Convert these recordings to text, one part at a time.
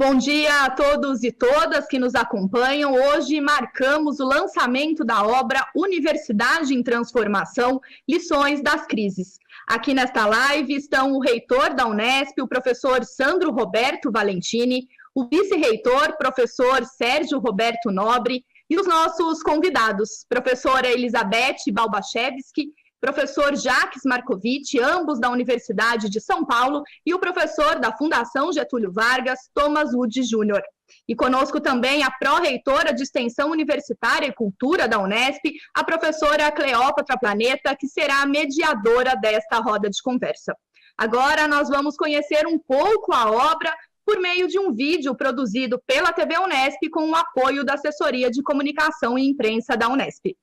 Bom dia a todos e todas que nos acompanham. Hoje marcamos o lançamento da obra Universidade em Transformação, Lições das Crises. Aqui nesta live estão o reitor da Unesp, o professor Sandro Roberto Valentini, o vice-reitor, professor Sérgio Roberto Nobre, e os nossos convidados, professora Elizabeth Balbachevski, professor Jacques Marcovitch, ambos da Universidade de São Paulo, e o professor da Fundação Getúlio Vargas, Thomas Wood Jr. E conosco também a pró-reitora de Extensão Universitária e Cultura da Unesp, a professora Cleópatra Planeta, que será a mediadora desta roda de conversa. Agora nós vamos conhecer um pouco a obra por meio de um vídeo produzido pela TV Unesp com o apoio da Assessoria de Comunicação e Imprensa da Unesp.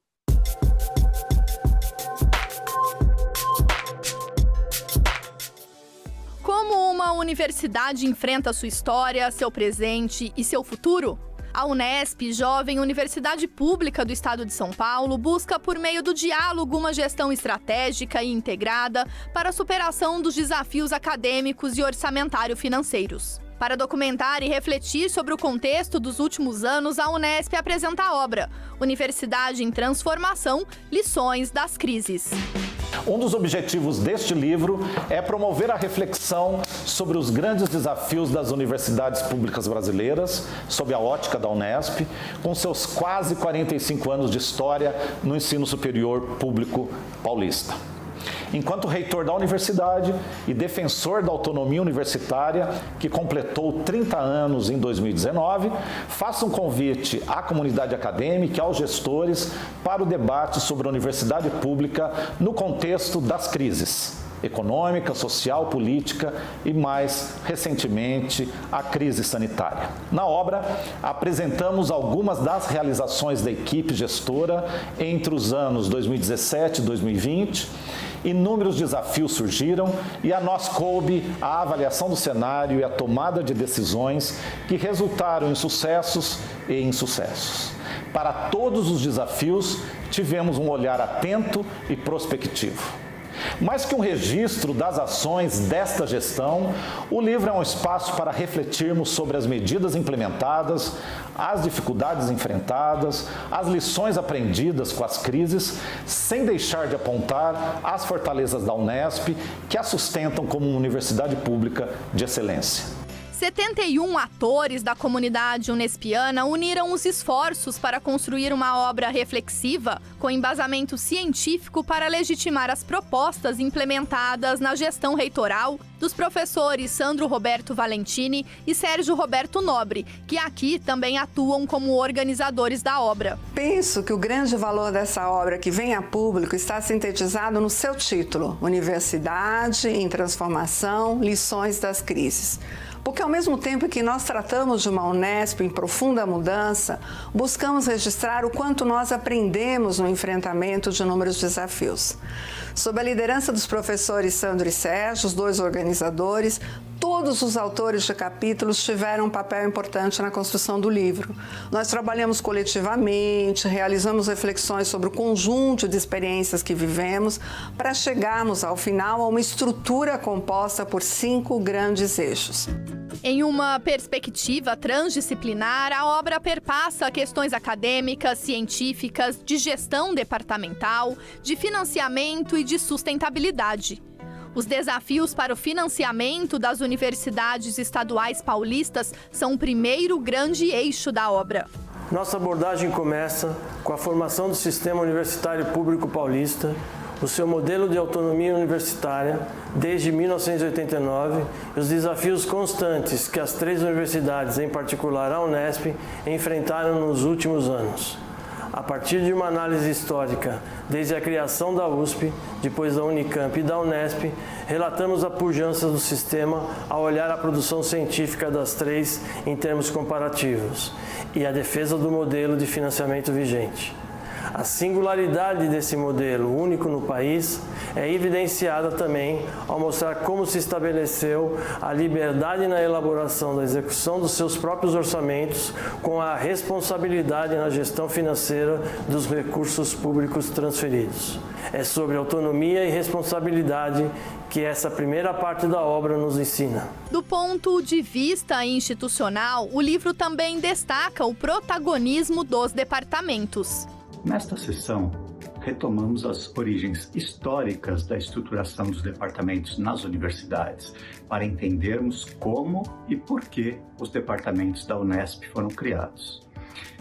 Como uma universidade enfrenta sua história, seu presente e seu futuro? A Unesp, jovem universidade pública do estado de São Paulo, busca por meio do diálogo uma gestão estratégica e integrada para a superação dos desafios acadêmicos e orçamentário-financeiros. Para documentar e refletir sobre o contexto dos últimos anos, a Unesp apresenta a obra Universidade em Transformação, Lições das Crises. Um dos objetivos deste livro é promover a reflexão sobre os grandes desafios das universidades públicas brasileiras, sob a ótica da Unesp, com seus quase 45 anos de história no ensino superior público paulista. Enquanto reitor da universidade e defensor da autonomia universitária, que completou 30 anos em 2019, faço um convite à comunidade acadêmica e aos gestores para o debate sobre a universidade pública no contexto das crises econômica, social, política e, mais recentemente, a crise sanitária. Na obra, apresentamos algumas das realizações da equipe gestora entre os anos 2017 e 2020. Inúmeros desafios surgiram e a nós coube a avaliação do cenário e a tomada de decisões que resultaram em sucessos e insucessos. Para todos os desafios, tivemos um olhar atento e prospectivo. Mais que um registro das ações desta gestão, o livro é um espaço para refletirmos sobre as medidas implementadas, as dificuldades enfrentadas, as lições aprendidas com as crises, sem deixar de apontar as fortalezas da Unesp, que a sustentam como uma universidade pública de excelência. 71 atores da comunidade unespiana uniram os esforços para construir uma obra reflexiva com embasamento científico para legitimar as propostas implementadas na gestão reitoral dos professores Sandro Roberto Valentini e Sérgio Roberto Nobre, que aqui também atuam como organizadores da obra. Penso que o grande valor dessa obra que vem a público está sintetizado no seu título, Universidade em Transformação, Lições das Crises. Porque ao mesmo tempo que nós tratamos de uma Unesp em profunda mudança, buscamos registrar o quanto nós aprendemos no enfrentamento de inúmeros desafios. Sob a liderança dos professores Sandro e Sérgio, os dois organizadores, todos os autores de capítulos tiveram um papel importante na construção do livro. Nós trabalhamos coletivamente, realizamos reflexões sobre o conjunto de experiências que vivemos para chegarmos ao final a uma estrutura composta por 5 grandes eixos. Em uma perspectiva transdisciplinar, a obra perpassa questões acadêmicas, científicas, de gestão departamental, de financiamento e de sustentabilidade. Os desafios para o financiamento das universidades estaduais paulistas são o primeiro grande eixo da obra. Nossa abordagem começa com a formação do sistema universitário público paulista, o seu modelo de autonomia universitária desde 1989 e os desafios constantes que as 3 universidades, em particular a Unesp, enfrentaram nos últimos anos. A partir de uma análise histórica, desde a criação da USP, depois da Unicamp e da Unesp, relatamos a pujança do sistema ao olhar a produção científica das 3 em termos comparativos e a defesa do modelo de financiamento vigente. A singularidade desse modelo único no país é evidenciada também ao mostrar como se estabeleceu a liberdade na elaboração da execução dos seus próprios orçamentos com a responsabilidade na gestão financeira dos recursos públicos transferidos. É sobre autonomia e responsabilidade que essa primeira parte da obra nos ensina. Do ponto de vista institucional, o livro também destaca o protagonismo dos departamentos. Nesta sessão, retomamos as origens históricas da estruturação dos departamentos nas universidades, para entendermos como e por que os departamentos da Unesp foram criados.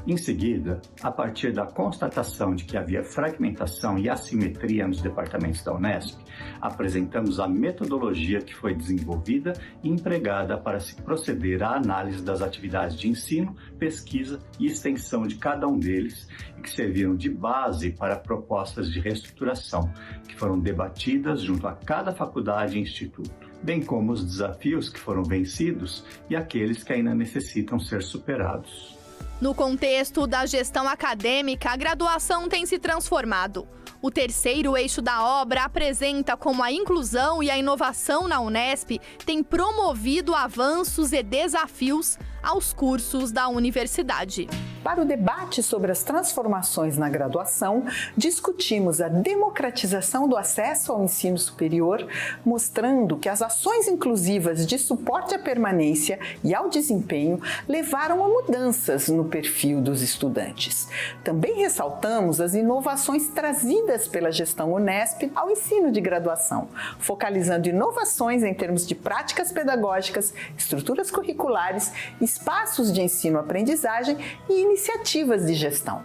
Em seguida, a partir da constatação de que havia fragmentação e assimetria nos departamentos da Unesp, apresentamos a metodologia que foi desenvolvida e empregada para se proceder à análise das atividades de ensino, pesquisa e extensão de cada um deles e que serviram de base para propostas de reestruturação, que foram debatidas junto a cada faculdade e instituto, bem como os desafios que foram vencidos e aqueles que ainda necessitam ser superados. No contexto da gestão acadêmica, a graduação tem se transformado. O terceiro eixo da obra apresenta como a inclusão e a inovação na Unesp tem promovido avanços e desafios aos cursos da universidade. Para o debate sobre as transformações na graduação, discutimos a democratização do acesso ao ensino superior, mostrando que as ações inclusivas de suporte à permanência e ao desempenho levaram a mudanças no perfil dos estudantes. Também ressaltamos as inovações trazidas pela gestão Unesp ao ensino de graduação, focalizando inovações em termos de práticas pedagógicas, estruturas curriculares, espaços de ensino-aprendizagem e iniciativas de gestão.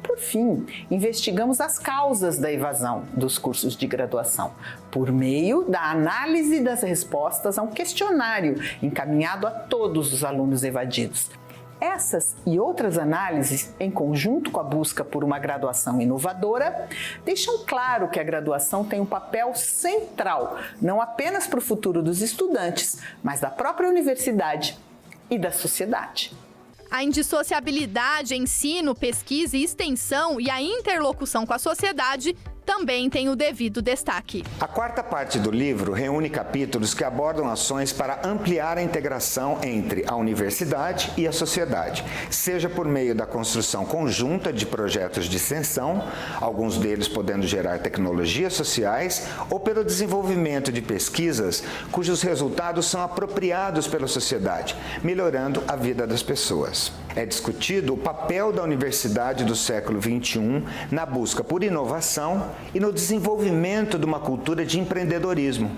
Por fim, investigamos as causas da evasão dos cursos de graduação, por meio da análise das respostas a um questionário encaminhado a todos os alunos evadidos. Essas e outras análises, em conjunto com a busca por uma graduação inovadora, deixam claro que a graduação tem um papel central, não apenas para o futuro dos estudantes, mas da própria universidade e da sociedade. A indissociabilidade, ensino, pesquisa e extensão e a interlocução com a sociedade também tem o devido destaque. A quarta parte do livro reúne capítulos que abordam ações para ampliar a integração entre a universidade e a sociedade, seja por meio da construção conjunta de projetos de extensão, alguns deles podendo gerar tecnologias sociais, ou pelo desenvolvimento de pesquisas cujos resultados são apropriados pela sociedade, melhorando a vida das pessoas. É discutido o papel da universidade do século XXI na busca por inovação e no desenvolvimento de uma cultura de empreendedorismo.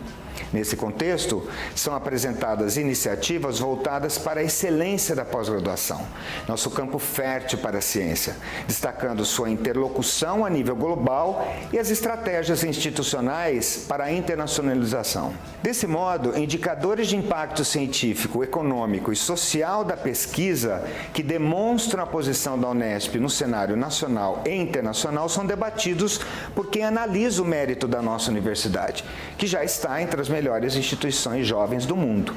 Nesse contexto, são apresentadas iniciativas voltadas para a excelência da pós-graduação, nosso campo fértil para a ciência, destacando sua interlocução a nível global e as estratégias institucionais para a internacionalização. Desse modo, indicadores de impacto científico, econômico e social da pesquisa que demonstram a posição da Unesp no cenário nacional e internacional são debatidos por quem analisa o mérito da nossa universidade, que já está entre as melhores instituições jovens do mundo.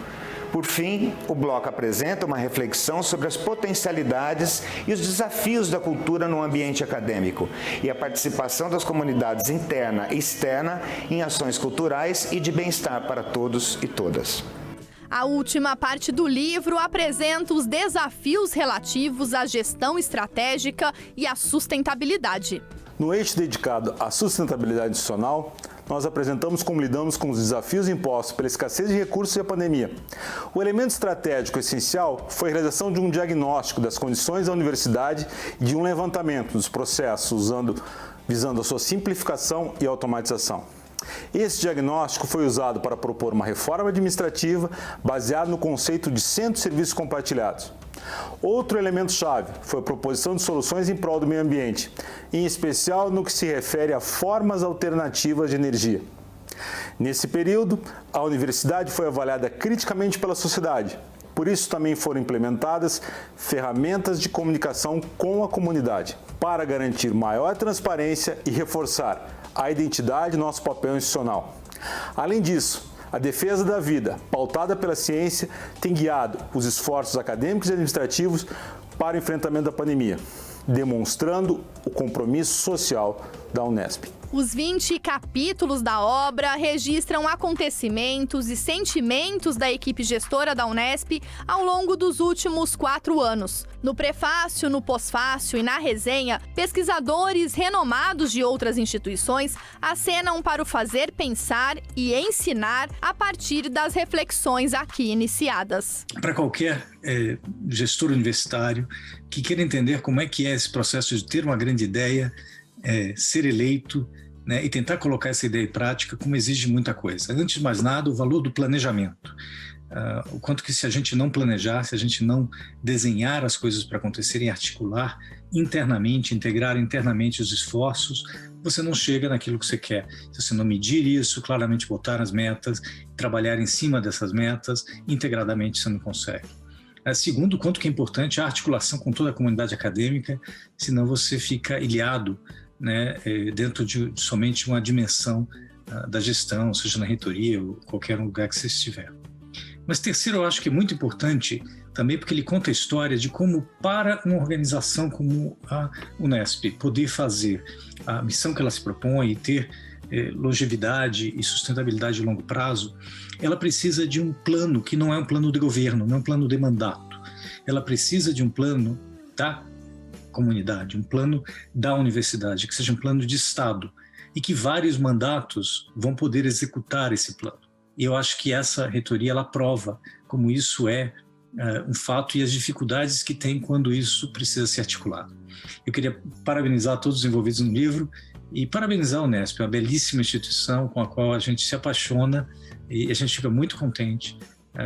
Por fim, o bloco apresenta uma reflexão sobre as potencialidades e os desafios da cultura no ambiente acadêmico e a participação das comunidades interna e externa em ações culturais e de bem-estar para todos e todas. A última parte do livro apresenta os desafios relativos à gestão estratégica e à sustentabilidade. No eixo dedicado à sustentabilidade institucional, nós apresentamos como lidamos com os desafios impostos pela escassez de recursos e a pandemia. O elemento estratégico essencial foi a realização de um diagnóstico das condições da universidade e de um levantamento dos processos visando a sua simplificação e automatização. Esse diagnóstico foi usado para propor uma reforma administrativa baseada no conceito de centro de serviços compartilhados. Outro elemento-chave foi a proposição de soluções em prol do meio ambiente, em especial no que se refere a formas alternativas de energia. Nesse período, a universidade foi avaliada criticamente pela sociedade. Por isso, também foram implementadas ferramentas de comunicação com a comunidade, para garantir maior transparência e reforçar a identidade e nosso papel institucional. Além disso, a defesa da vida, pautada pela ciência, tem guiado os esforços acadêmicos e administrativos para o enfrentamento da pandemia, demonstrando o compromisso social da Unesp. Os 20 capítulos da obra registram acontecimentos e sentimentos da equipe gestora da Unesp ao longo dos últimos 4 anos. No prefácio, no pós-fácio e na resenha, pesquisadores renomados de outras instituições acenam para o fazer pensar e ensinar a partir das reflexões aqui iniciadas. Para qualquer gestor universitário que queira entender como é que é esse processo de ter uma grande ideia, ser eleito, né, e tentar colocar essa ideia em prática, como exige muita coisa. Antes de mais nada, o valor do planejamento. O quanto que se a gente não planejar, se a gente não desenhar as coisas para acontecerem, articular internamente, integrar internamente os esforços, você não chega naquilo que você quer. Se você não medir isso, claramente botar as metas, trabalhar em cima dessas metas, integradamente você não consegue. Segundo, o quanto que é importante a articulação com toda a comunidade acadêmica, senão você fica ilhado, né, dentro de somente uma dimensão da gestão, seja na reitoria ou qualquer lugar que você estiver. Mas terceiro, eu acho que é muito importante também porque ele conta a história de como, para uma organização como a Unesp poder fazer a missão que ela se propõe e ter longevidade e sustentabilidade de longo prazo, ela precisa de um plano que não é um plano de governo, não é um plano de mandato. Ela precisa de um plano da comunidade, um plano da universidade, que seja um plano de Estado e que vários mandatos vão poder executar esse plano. E eu acho que essa reitoria ela prova como isso é um fato e as dificuldades que tem quando isso precisa ser articulado. Eu queria parabenizar todos os envolvidos no livro e parabenizar a Unesp, uma belíssima instituição com a qual a gente se apaixona e a gente fica muito contente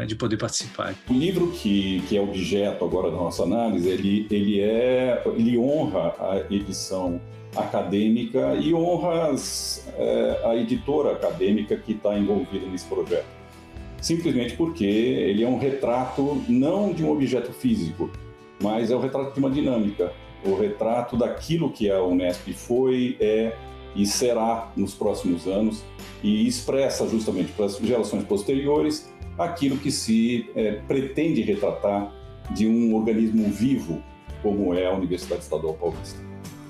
de poder participar. O livro que é objeto agora da nossa análise, ele honra a edição acadêmica e honra a editora acadêmica que está envolvida nesse projeto. Simplesmente porque ele é um retrato não de um objeto físico, mas é o retrato de uma dinâmica, o retrato daquilo que a Unesp foi, e será nos próximos anos, e expressa justamente para as gerações posteriores aquilo que se pretende retratar de um organismo vivo, como é a Universidade Estadual Paulista.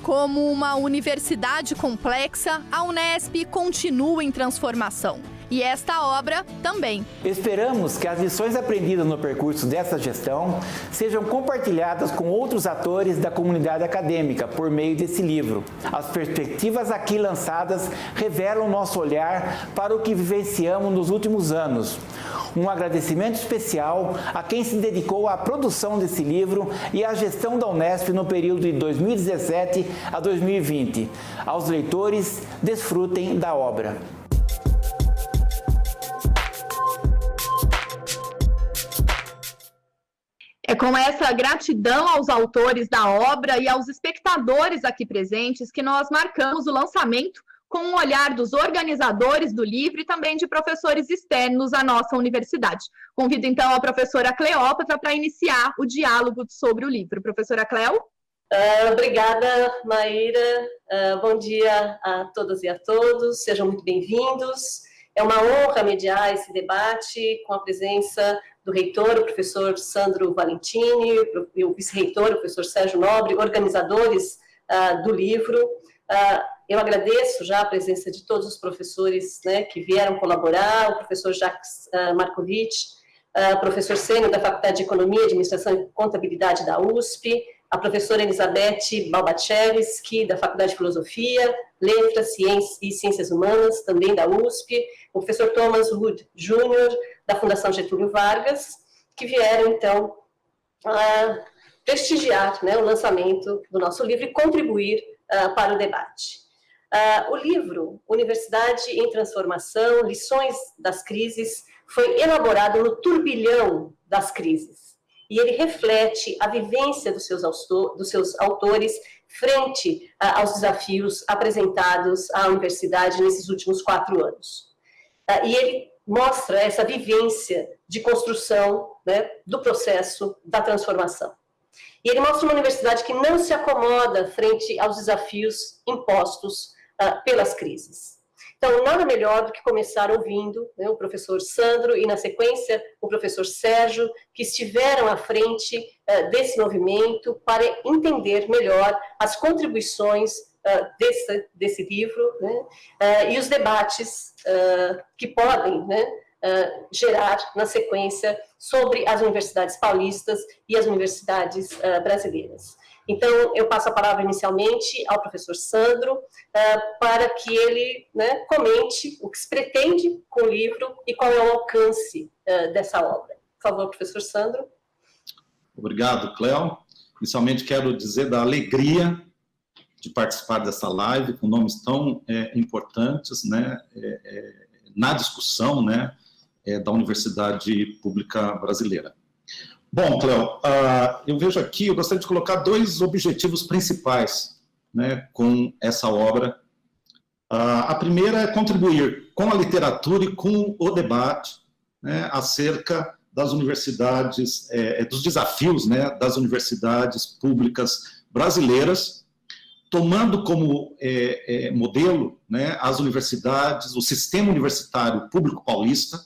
Como uma universidade complexa, a Unesp continua em transformação. E esta obra também. Esperamos que as lições aprendidas no percurso dessa gestão sejam compartilhadas com outros atores da comunidade acadêmica por meio desse livro. As perspectivas aqui lançadas revelam nosso olhar para o que vivenciamos nos últimos anos. Um agradecimento especial a quem se dedicou à produção desse livro e à gestão da Unesp no período de 2017 a 2020. Aos leitores, desfrutem da obra. É com essa gratidão aos autores da obra e aos espectadores aqui presentes que nós marcamos o lançamento com o olhar dos organizadores do livro e também de professores externos à nossa universidade. Convido então a professora Cleópatra para iniciar o diálogo sobre o livro. Professora Cleo? Obrigada, Maíra. Bom dia a todas e a todos. Sejam muito bem-vindos. É uma honra mediar esse debate com a presença do reitor, o professor Sandro Valentini, e o vice-reitor, o professor Sérgio Nobre, organizadores do livro. Eu agradeço já a presença de todos os professores, né, que vieram colaborar, o professor Jacques Markovitch, o professor Sênio da Faculdade de Economia, Administração e Contabilidade da USP, a professora Elizabeth Balbachevski, da Faculdade de Filosofia, Letras, Ciências Humanas, também da USP, o professor Thomas Wood Jr., da Fundação Getúlio Vargas, que vieram, então, prestigiar, né, o lançamento do nosso livro e contribuir para o debate. O livro Universidade em Transformação, Lições das Crises, foi elaborado no turbilhão das crises. E ele reflete a vivência dos seus autores frente aos desafios apresentados à universidade nesses últimos 4 anos. E ele mostra essa vivência de construção, né, do processo da transformação. E ele mostra uma universidade que não se acomoda frente aos desafios impostos pelas crises. Então, nada melhor do que começar ouvindo, né, o professor Sandro e, na sequência, o professor Sérgio, que estiveram à frente desse movimento para entender melhor as contribuições desse livro, né, e os debates que podem, né, gerar na sequência sobre as universidades paulistas e as universidades brasileiras. Então, eu passo a palavra inicialmente ao professor Sandro, para que ele, né, comente o que se pretende com o livro e qual é o alcance dessa obra. Por favor, professor Sandro. Obrigado, Cléo. Inicialmente, quero dizer da alegria de participar dessa live com nomes tão importantes, né, na discussão, né, da Universidade Pública Brasileira. Bom, Cléo, eu vejo aqui, eu gostaria de colocar 2 objetivos principais, né, com essa obra. A primeira é contribuir com a literatura e com o debate, né, acerca das universidades, dos desafios, né, das universidades públicas brasileiras, tomando como modelo, né, as universidades, o sistema universitário público paulista,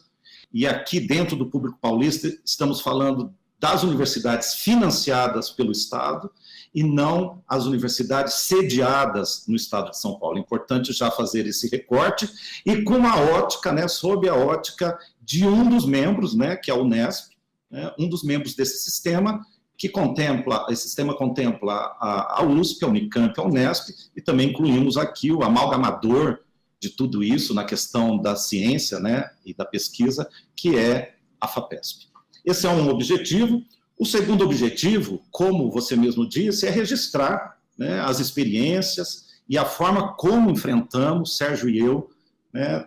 e aqui dentro do público paulista estamos falando das universidades financiadas pelo Estado e não as universidades sediadas no Estado de São Paulo. É importante já fazer esse recorte e com uma ótica, né, sob a ótica de um dos membros, né, que é a Unesp, né, um dos membros desse sistema, que contempla, esse sistema contempla a USP, a Unicamp, a Unesp, e também incluímos aqui o amalgamador de tudo isso na questão da ciência, né, e da pesquisa, que é a FAPESP. Esse é um objetivo. O segundo objetivo, como você mesmo disse, é registrar, né, as experiências e a forma como enfrentamos, Sérgio e eu, né,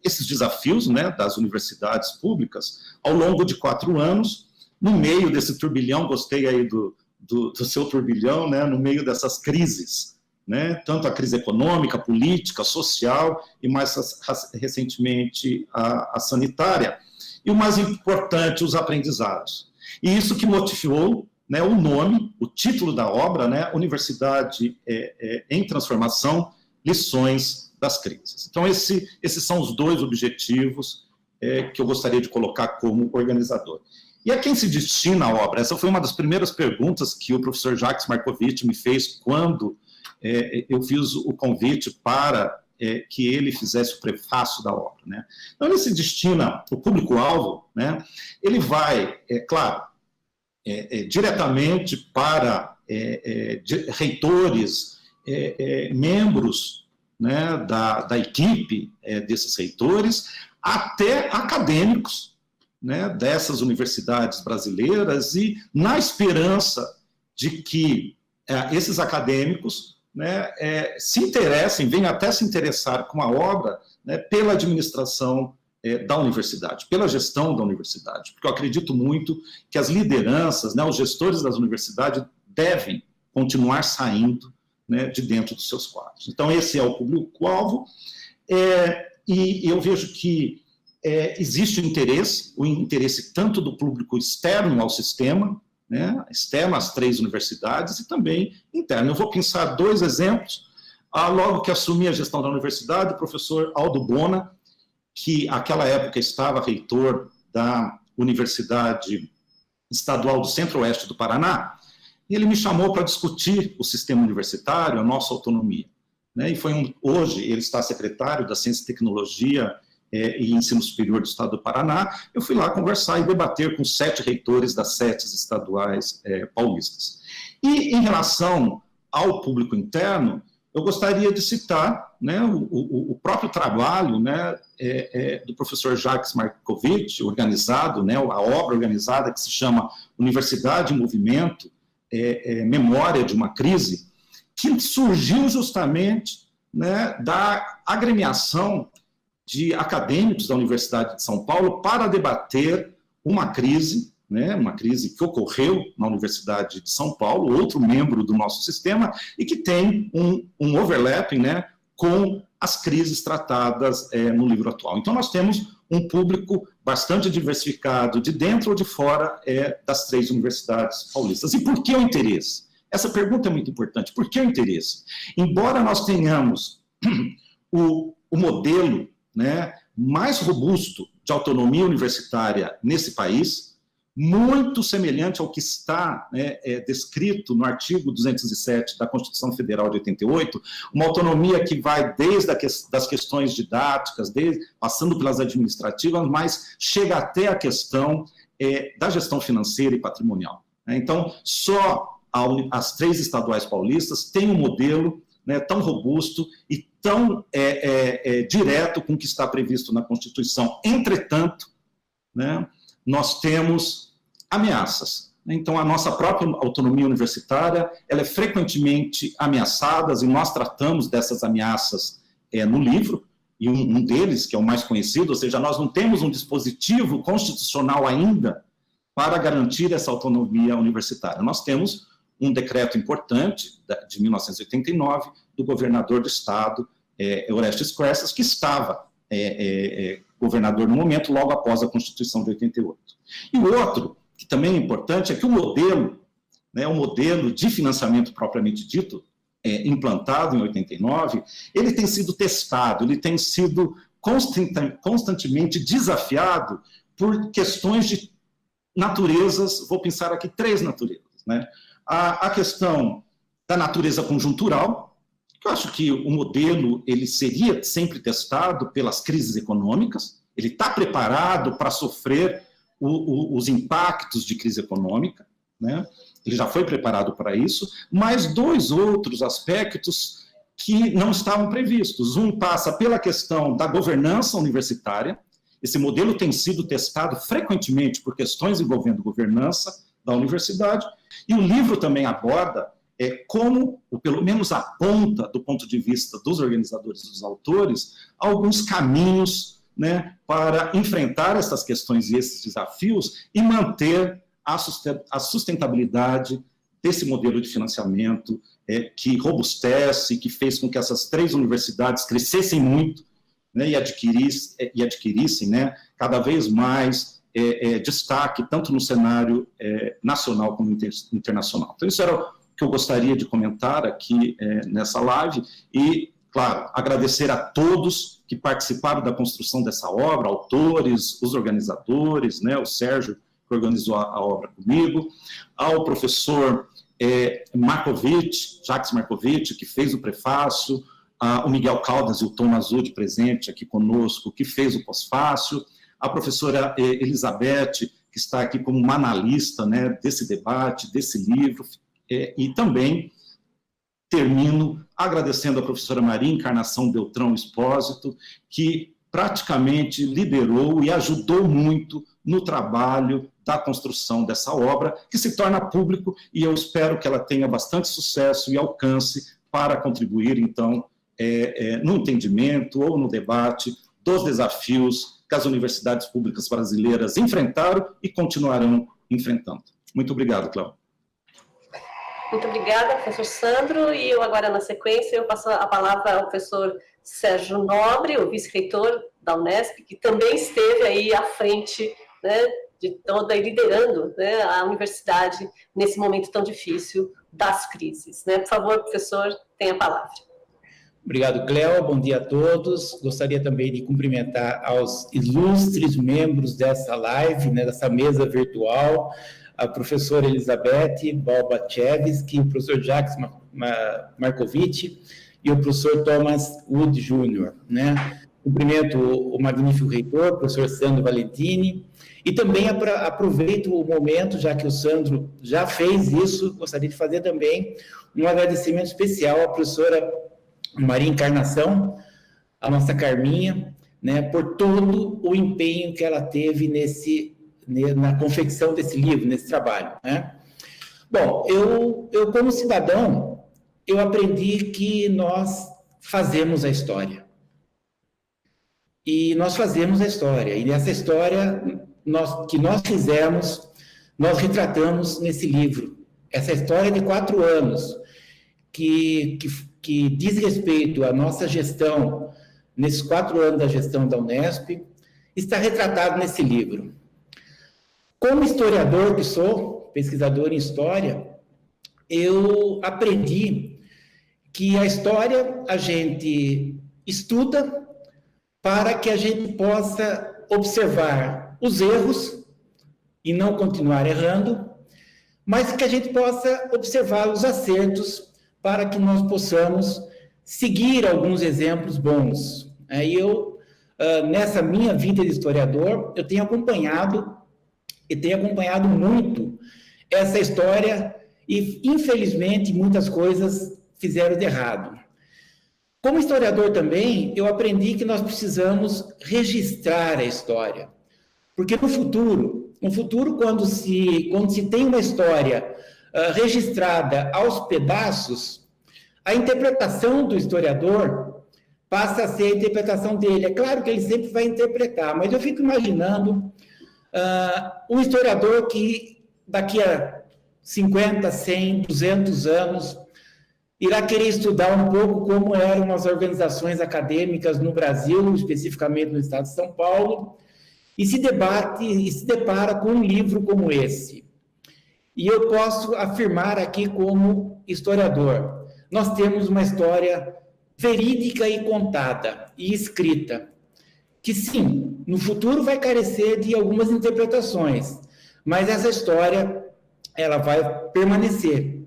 esses desafios, né, das universidades públicas ao longo de 4 anos, no meio desse turbilhão, gostei aí do seu turbilhão, né, no meio dessas crises, né, tanto a crise econômica, política, social e mais recentemente a sanitária. E o mais importante, os aprendizados. E isso que motivou, né, o nome, o título da obra, né, Universidade em Transformação, Lições das Crises. Então, esses são os 2 objetivos que eu gostaria de colocar como organizador. E a quem se destina a obra? Essa foi uma das primeiras perguntas que o professor Jacques Marcovitch me fez quando eu fiz o convite para que ele fizesse o prefácio da obra, né? Então, ele se destina, o público-alvo, né, ele vai, claro, diretamente para reitores, membros, né, da equipe desses reitores, até acadêmicos, né, dessas universidades brasileiras, e na esperança de que esses acadêmicos, né, se interessem, venham até se interessar com a obra, né, pela administração da universidade, pela gestão da universidade, porque eu acredito muito que as lideranças, né, os gestores das universidades devem continuar saindo, né, de dentro dos seus quadros. Então, esse é o público-alvo, e eu vejo que existe o interesse tanto do público externo ao sistema, né, externo às 3 universidades, e também interno. Eu vou pensar 2 exemplos. Logo que assumi a gestão da universidade, o professor Aldo Bona, que naquela época estava reitor da Universidade Estadual do Centro-Oeste do Paraná, e ele me chamou para discutir o sistema universitário, a nossa autonomia, né, e hoje ele está secretário da Ciência e Tecnologia e Ensino Superior do Estado do Paraná. Eu fui lá conversar e debater com 7 reitores das 7 estaduais paulistas. E em relação ao público interno, eu gostaria de citar, né, o próprio trabalho, né, do professor Jacques Marcovitch, organizado, né, a obra organizada que se chama Universidade em Movimento, Memória de uma Crise, que surgiu justamente, né, da agremiação de acadêmicos da Universidade de São Paulo para debater uma crise, né, uma crise que ocorreu na Universidade de São Paulo, outro membro do nosso sistema, e que tem um overlapping, né, com as crises tratadas no livro atual. Então, nós temos um público bastante diversificado, de dentro ou de fora das 3 universidades paulistas. E por que o interesse? Essa pergunta é muito importante. Por que o interesse? Embora nós tenhamos o modelo, né, mais robusto de autonomia universitária nesse país, muito semelhante ao que está descrito no artigo 207 da Constituição Federal de 88, uma autonomia que vai desde das questões didáticas, passando pelas administrativas, mas chega até a questão da gestão financeira e patrimonial. Então, só as 3 estaduais paulistas têm um modelo tão robusto e tão direto com o que está previsto na Constituição. Entretanto, nós temos ameaças. Então, a nossa própria autonomia universitária ela é frequentemente ameaçada, e nós tratamos dessas ameaças no livro, e um deles, que é o mais conhecido, ou seja, nós não temos um dispositivo constitucional ainda para garantir essa autonomia universitária. Nós temos um decreto importante, de 1989, do governador do estado, Orestes Quercias, que estava governador no momento, logo após a Constituição de 88. E o outro, que também é importante, é que o modelo de financiamento propriamente dito, implantado em 89, ele tem sido testado, ele tem sido constantemente desafiado por questões de naturezas, vou pensar aqui 3 naturezas. A questão da natureza conjuntural, que eu acho que o modelo ele seria sempre testado pelas crises econômicas, ele está preparado para sofrer os impactos de crise econômica, ele já foi preparado para isso, mas 2 outros aspectos que não estavam previstos. Um passa pela questão da governança universitária, esse modelo tem sido testado frequentemente por questões envolvendo governança da universidade, e o livro também aborda como, ou pelo menos aponta, do ponto de vista dos organizadores e dos autores, alguns caminhos para enfrentar essas questões e esses desafios e manter a sustentabilidade desse modelo de financiamento que robustece, que fez com que essas 3 universidades crescessem muito e adquirissem cada vez mais destaque, tanto no cenário nacional como internacional. Então, isso era o que eu gostaria de comentar aqui nessa live e, claro, agradecer a todos que participaram da construção dessa obra, autores, os organizadores, o Sérgio, que organizou a obra comigo, ao professor Jacques Markovitch, que fez o prefácio, o Miguel Caldas e o Tom Mazudi, presente aqui conosco, que fez o pós-fácio, a professora Elizabeth, que está aqui como uma analista desse debate, desse livro, e também termino agradecendo a professora Maria Encarnação Beltrão Espósito, que praticamente liderou e ajudou muito no trabalho da construção dessa obra, que se torna público, e eu espero que ela tenha bastante sucesso e alcance para contribuir, então, no entendimento ou no debate dos desafios que as universidades públicas brasileiras enfrentaram e continuarão enfrentando. Muito obrigado, Cláudio. Muito obrigada, professor Sandro, e eu agora, na sequência, eu passo a palavra ao professor Sérgio Nobre, o vice-reitor da Unesp, que também esteve aí à frente, de toda, e liderando a universidade nesse momento tão difícil das crises. Por favor, professor, tenha a palavra. Obrigado, Cléo. Bom dia a todos. Gostaria também de cumprimentar aos ilustres membros dessa live, dessa mesa virtual, a professora Elizabeth Balbachevski, o professor Jacques Markovitch e o professor Thomas Wood Jr. Cumprimento o magnífico reitor, o professor Sandro Valentini, e também aproveito o momento, já que o Sandro já fez isso, gostaria de fazer também um agradecimento especial à professora Maria Encarnação, a nossa Carminha, por todo o empenho que ela teve na confecção desse livro, nesse trabalho. Bom, eu como cidadão, eu aprendi que nós fazemos a história. E nós fazemos a história. E nessa história que nós fizemos, nós retratamos nesse livro. Essa história de 4 anos, que diz respeito à nossa gestão, nesses 4 anos da gestão da Unesp, está retratado nesse livro. Como historiador que sou, pesquisador em história, eu aprendi que a história a gente estuda para que a gente possa observar os erros e não continuar errando, mas que a gente possa observar os acertos para que nós possamos seguir alguns exemplos bons. E eu, nessa minha vida de historiador, eu tenho acompanhado muito essa história e, infelizmente, muitas coisas fizeram de errado. Como historiador também, eu aprendi que nós precisamos registrar a história, porque no futuro, quando se tem uma história registrada aos pedaços, a interpretação do historiador passa a ser a interpretação dele. É claro que ele sempre vai interpretar, mas eu fico imaginando um historiador que daqui a 50, 100, 200 anos irá querer estudar um pouco como eram as organizações acadêmicas no Brasil, especificamente no estado de São Paulo, e se depara com um livro como esse. E eu posso afirmar aqui como historiador, nós temos uma história verídica e contada e escrita, que sim, no futuro vai carecer de algumas interpretações, mas essa história, ela vai permanecer,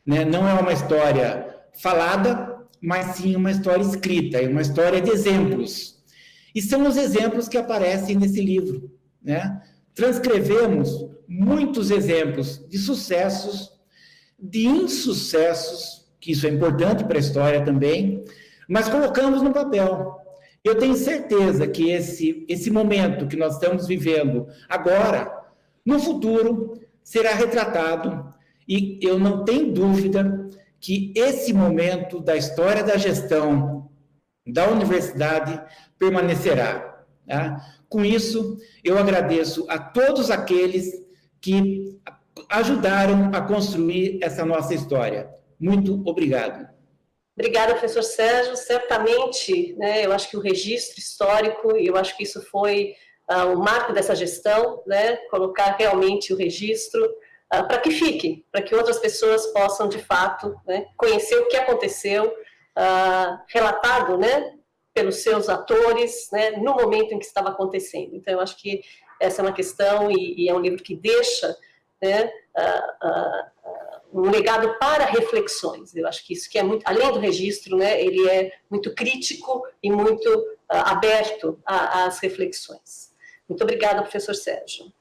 né? Não é uma história falada, mas sim uma história escrita, é uma história de exemplos. E são os exemplos que aparecem nesse livro, né? Transcrevemos muitos exemplos de sucessos, de insucessos, que isso é importante para a história também, mas colocamos no papel. Eu tenho certeza que esse momento que nós estamos vivendo agora, no futuro, será retratado, e eu não tenho dúvida que esse momento da história da gestão da universidade permanecerá. Tá? Com isso, eu agradeço a todos aqueles que ajudaram a construir essa nossa história. Muito obrigado. Obrigada, professor Sérgio. Certamente, né, eu acho que o registro histórico, e eu acho que isso foi o marco dessa gestão, né, colocar realmente o registro para que fique, para que outras pessoas possam, de fato, né, conhecer o que aconteceu, relatado, né, pelos seus atores, né, no momento em que estava acontecendo. Então, eu acho que essa é uma questão, e é um livro que deixa, né, um legado para reflexões. Eu acho que isso que é muito, além do registro, né, ele é muito crítico e muito aberto às reflexões. Muito obrigada, professor Sérgio.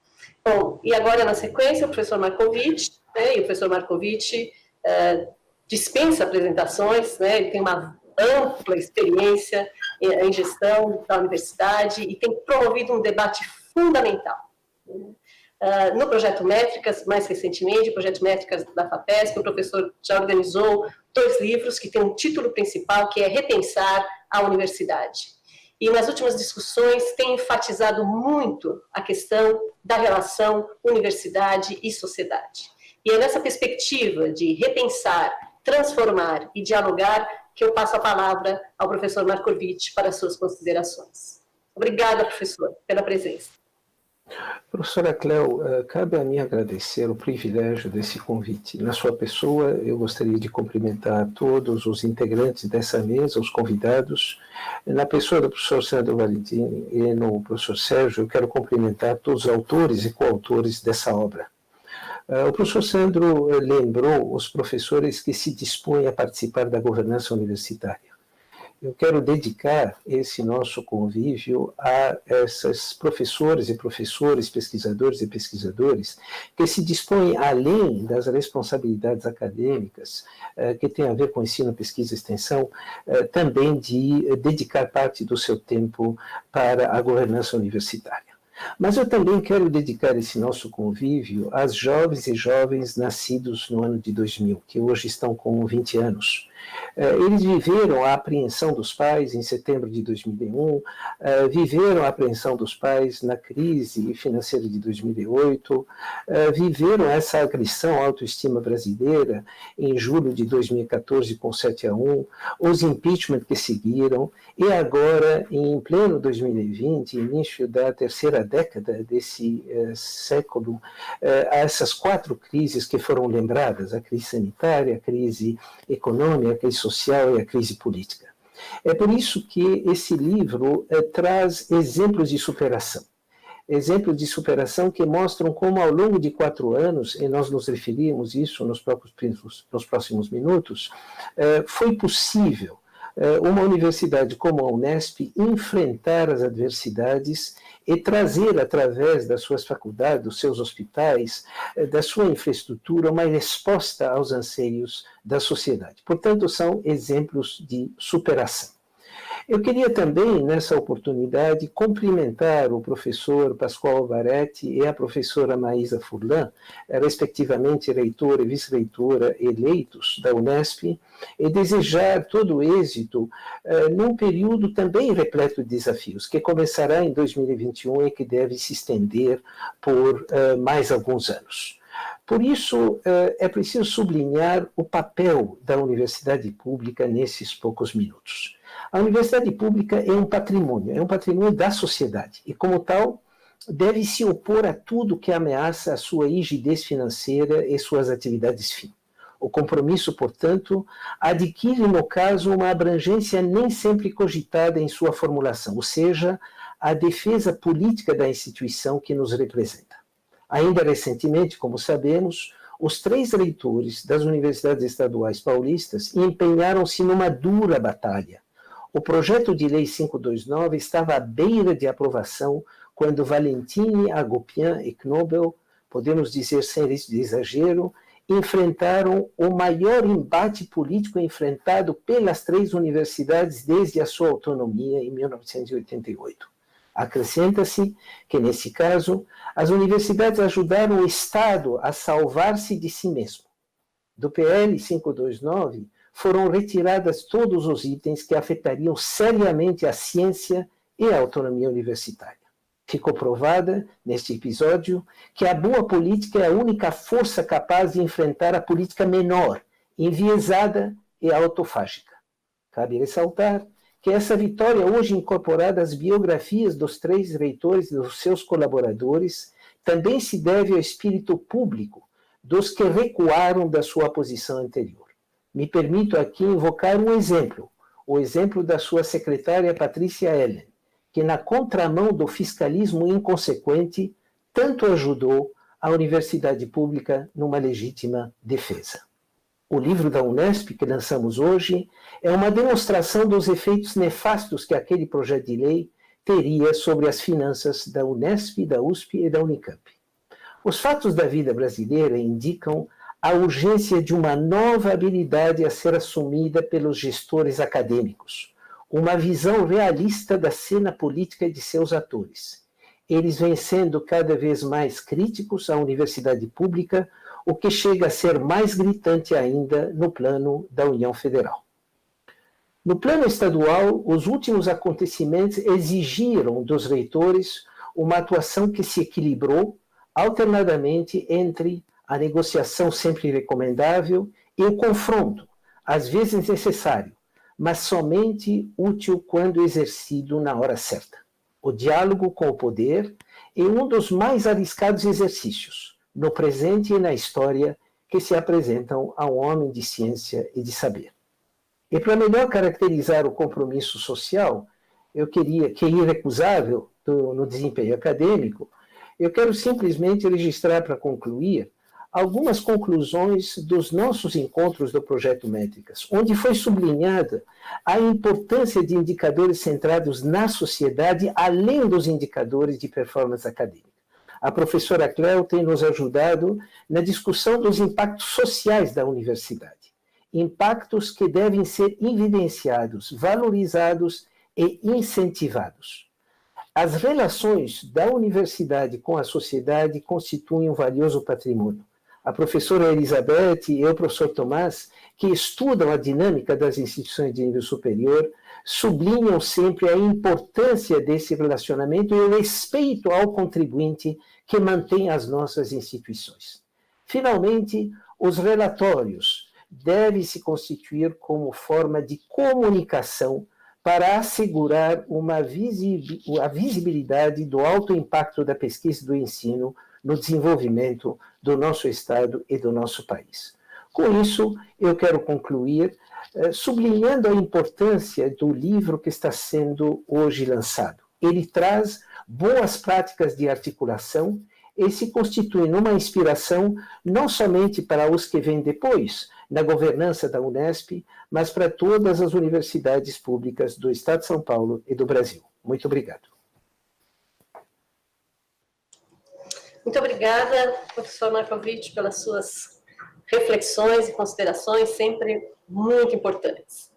Bom, e agora, na sequência, o professor Markovic, né, e o professor Markovic dispensa apresentações, né, ele tem uma ampla experiência em gestão da universidade e tem promovido um debate fundamental. No Projeto Métricas, mais recentemente, o Projeto Métricas da FAPESP, o professor já organizou 2 livros que têm um título principal, que é Repensar a Universidade. E nas últimas discussões tem enfatizado muito a questão da relação universidade e sociedade. E é nessa perspectiva de repensar, transformar e dialogar que eu passo a palavra ao professor Markovic para as suas considerações. Obrigada, professor, pela presença. Professora Cléo, cabe a mim agradecer o privilégio desse convite. Na sua pessoa, eu gostaria de cumprimentar todos os integrantes dessa mesa, os convidados. Na pessoa do professor Sandro Valentim e no professor Sérgio, eu quero cumprimentar todos os autores e coautores dessa obra. O professor Sandro lembrou os professores que se dispõem a participar da governança universitária. Eu quero dedicar esse nosso convívio a esses professores e professores, pesquisadores e pesquisadores que se dispõem, além das responsabilidades acadêmicas que têm a ver com ensino, pesquisa e extensão, também de dedicar parte do seu tempo para a governança universitária. Mas eu também quero dedicar esse nosso convívio às jovens e jovens nascidos no ano de 2000, que hoje estão com 20 anos. Eles viveram a apreensão dos pais em setembro de 2001, viveram a apreensão dos pais na crise financeira de 2008, viveram essa agressão à autoestima brasileira em julho de 2014 com 7-1, os impeachment que seguiram, e agora, em pleno 2020, início da terceira década desse século, essas 4 crises que foram lembradas, a crise sanitária, a crise econômica, a crise social e a crise política. É por isso que esse livro traz exemplos de superação. exemplos de superação que mostram como ao longo de 4 anos, e nós nos referimos isso nos próximos minutos, foi possível uma universidade como a Unesp enfrentar as adversidades e trazer, através das suas faculdades, dos seus hospitais, da sua infraestrutura, uma resposta aos anseios da sociedade. Portanto, são exemplos de superação. Eu queria também, nessa oportunidade, cumprimentar o professor Pascoal Alvaretti e a professora Maísa Furlan, respectivamente reitora e vice-reitora eleitos da Unesp, e desejar todo o êxito num período também repleto de desafios, que começará em 2021 e que deve se estender por mais alguns anos. Por isso, é preciso sublinhar o papel da universidade pública nesses poucos minutos. A universidade pública é um patrimônio da sociedade, e como tal, deve se opor a tudo que ameaça a sua rigidez financeira e suas atividades fim. O compromisso, portanto, adquire, no caso, uma abrangência nem sempre cogitada em sua formulação, ou seja, a defesa política da instituição que nos representa. Ainda recentemente, como sabemos, os 3 reitores das universidades estaduais paulistas empenharam-se numa dura batalha. O projeto de lei 529 estava à beira de aprovação quando Valentini, Hagopian e Knobel, podemos dizer sem risco de exagero, enfrentaram o maior embate político enfrentado pelas 3 universidades desde a sua autonomia em 1988. Acrescenta-se que, nesse caso, as universidades ajudaram o Estado a salvar-se de si mesmo. Do PL 529, foram retiradas todos os itens que afetariam seriamente a ciência e a autonomia universitária. Ficou provada, neste episódio, que a boa política é a única força capaz de enfrentar a política menor, enviesada e autofágica. Cabe ressaltar que essa vitória, hoje incorporada às biografias dos 3 reitores e dos seus colaboradores, também se deve ao espírito público dos que recuaram da sua posição anterior. Me permito aqui invocar um exemplo, o exemplo da sua secretária Patrícia Ellen, que na contramão do fiscalismo inconsequente, tanto ajudou a universidade pública numa legítima defesa. O livro da Unesp, que lançamos hoje, é uma demonstração dos efeitos nefastos que aquele projeto de lei teria sobre as finanças da Unesp, da USP e da Unicamp. Os fatos da vida brasileira indicam a urgência de uma nova habilidade a ser assumida pelos gestores acadêmicos, uma visão realista da cena política e de seus atores. Eles vêm sendo cada vez mais críticos à universidade pública, o que chega a ser mais gritante ainda no plano da União Federal. No plano estadual, os últimos acontecimentos exigiram dos reitores uma atuação que se equilibrou alternadamente entre a negociação sempre recomendável e o confronto, às vezes necessário, mas somente útil quando exercido na hora certa. O diálogo com o poder é um dos mais arriscados exercícios, no presente e na história, que se apresentam ao homem de ciência e de saber. E para melhor caracterizar o compromisso social, que é irrecusável no desempenho acadêmico, eu quero simplesmente registrar para concluir algumas conclusões dos nossos encontros do Projeto Métricas, onde foi sublinhada a importância de indicadores centrados na sociedade, além dos indicadores de performance acadêmica. A professora Cléo tem nos ajudado na discussão dos impactos sociais da universidade, impactos que devem ser evidenciados, valorizados e incentivados. As relações da universidade com a sociedade constituem um valioso patrimônio. A professora Elizabeth e o professor Tomás, que estudam a dinâmica das instituições de nível superior, sublinham sempre a importância desse relacionamento e o respeito ao contribuinte que mantém as nossas instituições. Finalmente, os relatórios devem se constituir como forma de comunicação para assegurar a visibilidade do alto impacto da pesquisa e do ensino no desenvolvimento do nosso Estado e do nosso país. Com isso, eu quero concluir sublinhando a importância do livro que está sendo hoje lançado. Ele traz boas práticas de articulação e se constituem uma inspiração não somente para os que vêm depois, na governança da Unesp, mas para todas as universidades públicas do Estado de São Paulo e do Brasil. Muito obrigado. Muito obrigada, professor Marcovitch, pelas suas reflexões e considerações, sempre muito importantes.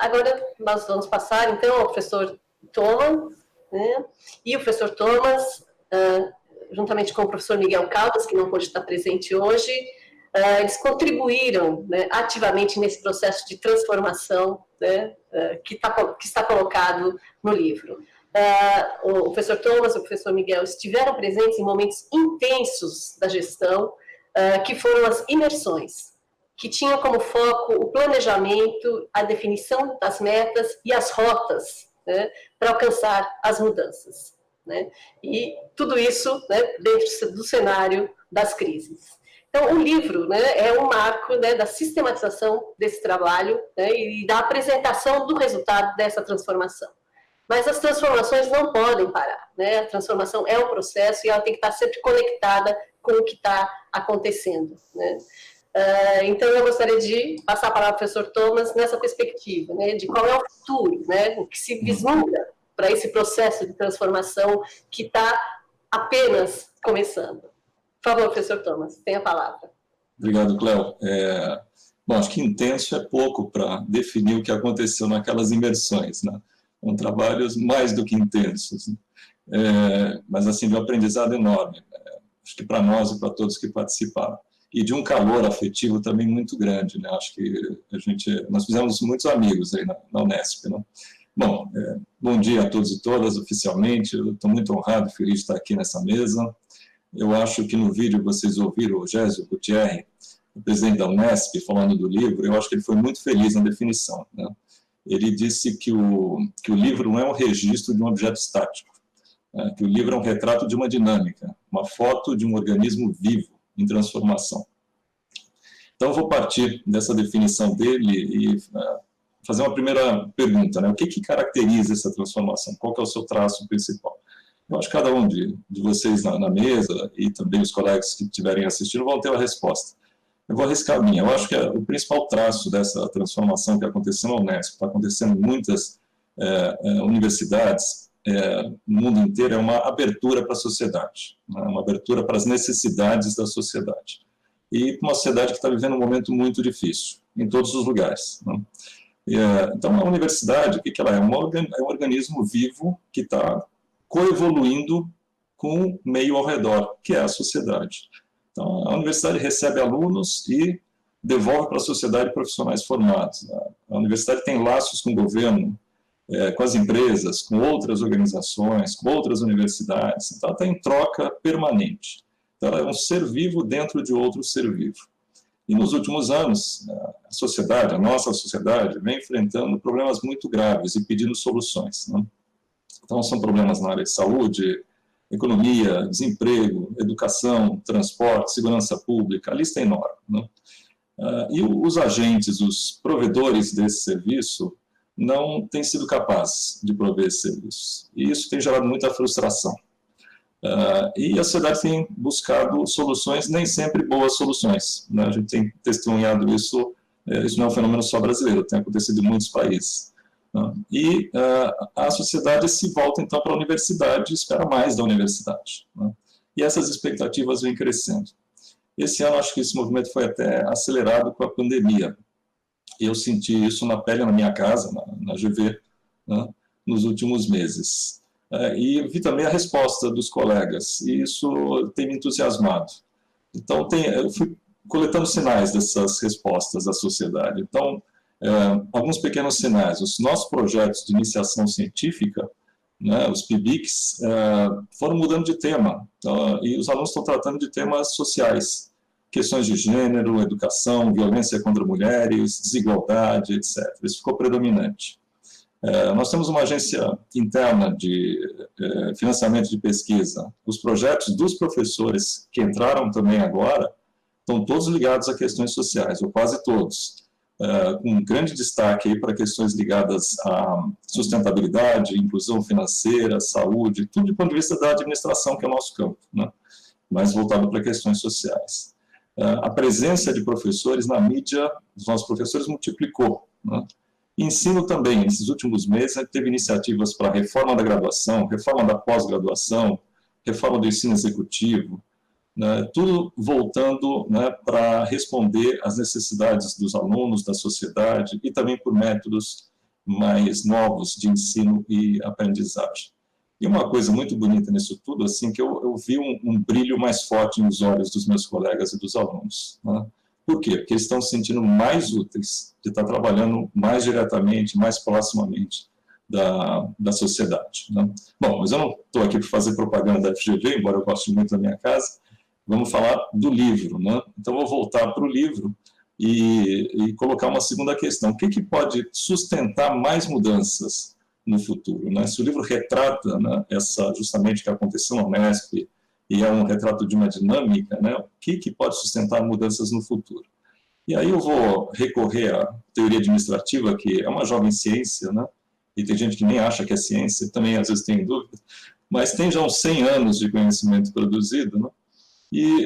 Agora, nós vamos passar, então, ao professor Thomas, né? E o professor Thomas, juntamente com o professor Miguel Caldas, que não pôde estar presente hoje, eles contribuíram, né, ativamente nesse processo de transformação, né, que está colocado no livro. O professor Thomas e o professor Miguel estiveram presentes em momentos intensos da gestão, que foram as imersões, que tinham como foco o planejamento, a definição das metas e as rotas, né, para alcançar as mudanças, né? E tudo isso, né, dentro do cenário das crises. Então, o livro, né, é um marco, né, da sistematização desse trabalho, né, e da apresentação do resultado dessa transformação. Mas as transformações não podem parar, né? A transformação é um processo e ela tem que estar sempre conectada com o que está acontecendo, né? Então, eu gostaria de passar a palavra ao professor Thomas nessa perspectiva, né, de qual é o futuro, né, o que se vislumbra para esse processo de transformação que está apenas começando. Por favor, professor Thomas, tem a palavra. Obrigado, Cléo. Bom, acho que intenso é pouco para definir o que aconteceu naquelas imersões, né? São trabalhos mais do que intensos, né? Mas, assim, de um aprendizado enorme, acho que para nós e para todos que participaram. E de um calor afetivo também muito grande, né? Acho que nós fizemos muitos amigos aí na Unesp, né? Bom, bom dia a todos e todas, oficialmente. Eu estou muito honrado e feliz de estar aqui nessa mesa. Eu acho que no vídeo vocês ouviram o Gésio Gutierrez, o presidente da Unesp, falando do livro. Eu acho que ele foi muito feliz na definição, né? Ele disse que o livro não é um registro de um objeto estático, né? Que o livro é um retrato de uma dinâmica, uma foto de um organismo vivo, em transformação. Então, eu vou partir dessa definição dele e fazer uma primeira pergunta, né? O que caracteriza essa transformação? Qual que é o seu traço principal? Eu acho que cada um de vocês na mesa e também os colegas que estiverem assistindo vão ter a resposta. Eu vou arriscar a minha. Eu acho que o principal traço dessa transformação que aconteceu na Unesp, está acontecendo em muitas universidades, no mundo inteiro, é uma abertura para a sociedade, né? Uma abertura para as necessidades da sociedade. E uma sociedade que está vivendo um momento muito difícil, em todos os lugares, né? Então, a universidade, o que ela é? É um organismo vivo que está coevoluindo com o meio ao redor, que é a sociedade. Então, a universidade recebe alunos e devolve para a sociedade profissionais formados. A universidade tem laços com o governo, com as empresas, com outras organizações, com outras universidades. Então, ela está em troca permanente. Então, ela é um ser vivo dentro de outro ser vivo. E nos últimos anos, a nossa sociedade, vem enfrentando problemas muito graves e pedindo soluções, né? Então, são problemas na área de saúde, economia, desemprego, educação, transporte, segurança pública, a lista é enorme, né? E os agentes, os provedores desse serviço, não têm sido capazes de prover esse serviço. E isso tem gerado muita frustração. E a sociedade tem buscado soluções, nem sempre boas soluções, né? A gente tem testemunhado isso, isso não é um fenômeno só brasileiro, tem acontecido em muitos países. E a sociedade se volta, então, para a universidade e espera mais da universidade, né? E essas expectativas vêm crescendo. Esse ano, acho que esse movimento foi até acelerado com a pandemia. Eu senti isso na pele, na minha casa, na GV, né, nos últimos meses. E vi também a resposta dos colegas, e isso tem me entusiasmado. Então, eu fui coletando sinais dessas respostas da sociedade. Então, alguns pequenos sinais. Os nossos projetos de iniciação científica, né, os PIBICs, foram mudando de tema, e os alunos estão tratando de temas sociais, questões de gênero, educação, violência contra mulheres, desigualdade, etc. Isso ficou predominante. Nós temos uma agência interna de financiamento de pesquisa. Os projetos dos professores que entraram também agora estão todos ligados a questões sociais, ou quase todos. com grande destaque aí para questões ligadas à sustentabilidade, inclusão financeira, saúde, tudo do ponto de vista da administração, que é o nosso campo, né? Mais voltado para questões sociais. A presença de professores na mídia dos nossos professores multiplicou, né? Ensino também, nesses últimos meses, a gente teve iniciativas para a reforma da graduação, reforma da pós-graduação, reforma do ensino executivo, né, tudo voltando, né, para responder às necessidades dos alunos, da sociedade, e também por métodos mais novos de ensino e aprendizagem. E uma coisa muito bonita nisso tudo, assim, que eu vi um brilho mais forte nos olhos dos meus colegas e dos alunos, né? Por quê? Porque eles estão se sentindo mais úteis, de estar trabalhando mais diretamente, mais proximamente da sociedade, né? Bom, mas eu não estou aqui para fazer propaganda da FGV, embora eu goste muito da minha casa. Vamos falar do livro, né? Então, vou voltar para o livro e colocar uma segunda questão. O que pode sustentar mais mudanças no futuro, né? Se o livro retrata, né, justamente o que aconteceu na Unesp, e é um retrato de uma dinâmica, né? O que pode sustentar mudanças no futuro? E aí eu vou recorrer à teoria administrativa, que é uma jovem ciência, né? E tem gente que nem acha que é ciência, também às vezes tem dúvida, mas tem já uns 100 anos de conhecimento produzido, né? E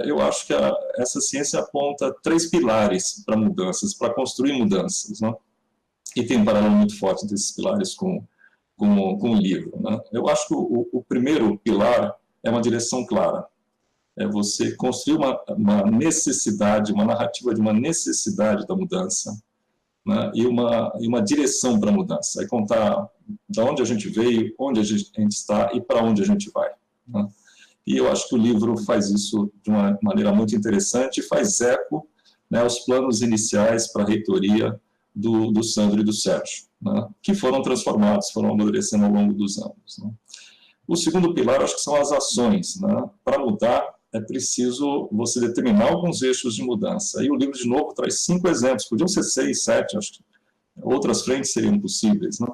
eu acho que essa ciência aponta 3 pilares para mudanças, para construir mudanças, né? E tem um paralelo muito forte desses pilares com o livro, né? Eu acho que o primeiro pilar é uma direção clara. É você construir uma necessidade, uma narrativa de uma necessidade da mudança, né, e uma direção para a mudança. É contar de onde a gente veio, onde a gente está e para onde a gente vai, né? E eu acho que o livro faz isso de uma maneira muito interessante e faz eco, né, aos planos iniciais para a reitoria do Sandro e do Sérgio, né, que foram transformados, foram amadurecendo ao longo dos anos, né. O segundo pilar, acho que são as ações, né? Para mudar, é preciso você determinar alguns eixos de mudança. E o livro, de novo, traz 5 exemplos, podiam ser 6, 7, acho que outras frentes seriam possíveis, né?